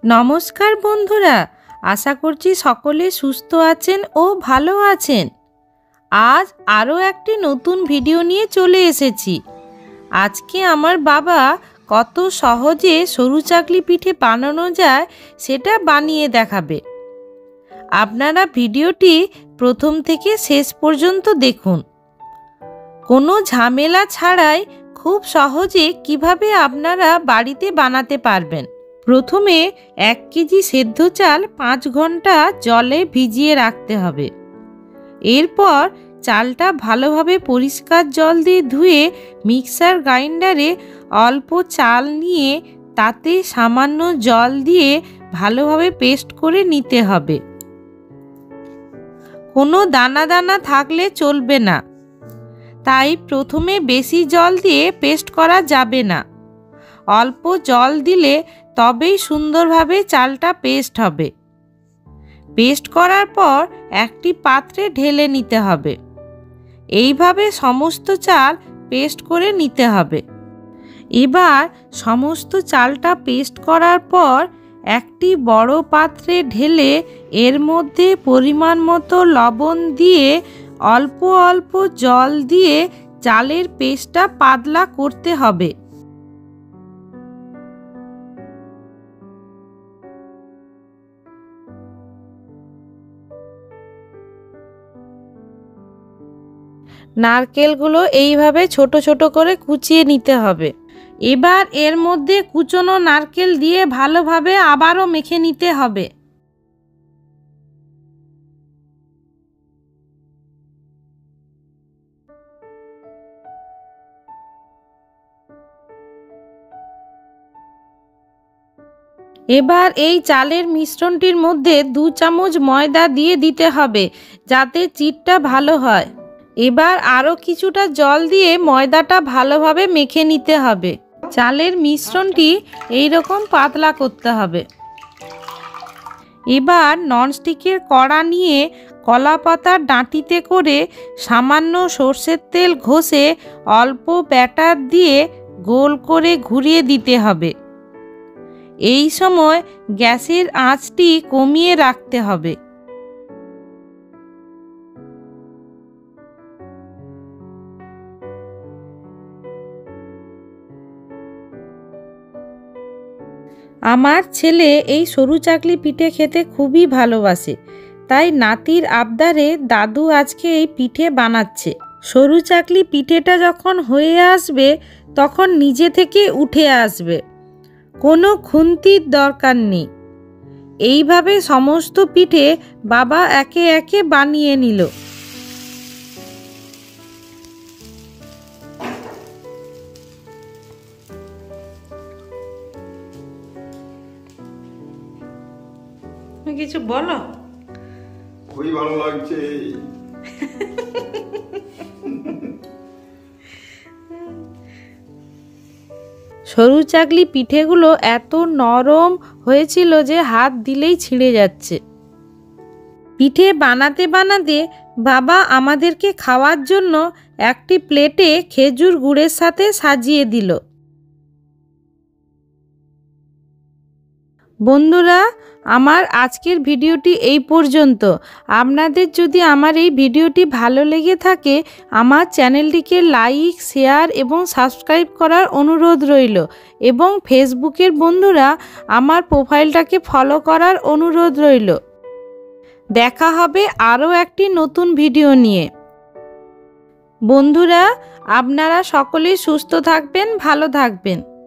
নমস্কার বন্ধুরা, আশা করছি সকলে সুস্থ আছেন ও ভালো আছেন। আজ আরও একটি নতুন ভিডিও নিয়ে চলে এসেছি। আজকে আমার বাবা কত সহজে সরু চাকলি পিঠে বানানো যায় সেটা বানিয়ে দেখাবে। আপনারা ভিডিওটি প্রথম থেকে শেষ পর্যন্ত দেখুন। কোনো ঝামেলা ছাড়াই খুব সহজে কিভাবে আপনারা বাড়িতে বানাতে পারবেন। প্রথমে 1 কেজি সেদ্ধ চাল 5 ঘন্টা জলে ভিজিয়ে রাখতে হবে। এরপর চালটা ভালোভাবে পরিষ্কার জল দিয়ে ধুয়ে মিক্সার গ্রাইন্ডারে অল্প চাল নিয়ে তাতে সামান্য জল দিয়ে ভালোভাবে পেস্ট করে নিতে হবে। কোনো দানা দানা থাকলে চলবে না, তাই প্রথমে বেশি জল দিয়ে পেস্ট করা যাবে না। অল্প জল দিলে তবেই সুন্দরভাবে চালটা পেস্ট হবে। পেস্ট করার পর একটি পাত্রে ঢেলে নিতে হবে। এইভাবে সমস্ত চাল পেস্ট করে নিতে হবে। এবার সমস্ত চালটা পেস্ট করার পর একটি বড় পাত্রে ঢেলে এর মধ্যে পরিমাণ মতো লবণ দিয়ে অল্প অল্প জল দিয়ে চালের পেস্টটা পাতলা করতে হবে। নারকেলগুলো এইভাবে ছোট ছোট করে কুচিয়ে নিতে হবে। এবার এর মধ্যে কুচনো নারকেল দিয়ে ভালোভাবে আবারও মেখে নিতে হবে। এবার এই চালের মিশ্রণটির মধ্যে 2 চামচ ময়দা দিয়ে দিতে হবে যাতে চিটটা ভালো হয়। এবার আরও কিছুটা জল দিয়ে ময়দাটা ভালোভাবে মেখে নিতে হবে। চালের মিশ্রণটি এইরকম পাতলা করতে হবে। এবার ননস্টিকের কড়া নিয়ে কলা পাতার ডাঁটিতে করে সামান্য সর্ষের তেল ঘষে অল্প ব্যাটার দিয়ে গোল করে ঘুরিয়ে দিতে হবে। এই সময় গ্যাসের আঁচটি কমিয়ে রাখতে হবে। আমার ছেলে এই সরু চাকলি পিঠে খেতে খুবই ভালোবাসে, তাই নাতির আবদারে দাদু আজকে এই পিঠে বানাচ্ছে। সরু চাকলি পিঠেটা যখন হয়ে আসবে তখন নিজে থেকে উঠে আসবে, কোনো খুন্তির দরকার নেই। এইভাবে সমস্ত পিঠে বাবা একে একে বানিয়ে নিল। কিছু বলো। খুবই ভালো লাগছে। সরু চাকলি পিঠেগুলো এত নরম হয়েছিল যে হাত দিলেই ছিঁড়ে যাচ্ছে। পিঠে বানাতে বানাতে বাবা আমাদেরকে খাওয়ার জন্য একটি প্লেটে খেজুর গুড়ের সাথে সাজিয়ে দিল। বন্ধুরা, আমার আজকের ভিডিওটি এই পর্যন্ত। আপনাদের যদি আমার এই ভিডিওটি ভালো লেগে থাকে আমার চ্যানেলটিকে লাইক, শেয়ার এবং সাবস্ক্রাইব করার অনুরোধ রইল এবং ফেসবুকের বন্ধুরা আমার প্রোফাইলটাকে ফলো করার অনুরোধ রইল। দেখা হবে আরও একটি নতুন ভিডিও নিয়ে। বন্ধুরা, আপনারা সকলেই সুস্থ থাকবেন, ভালো থাকবেন।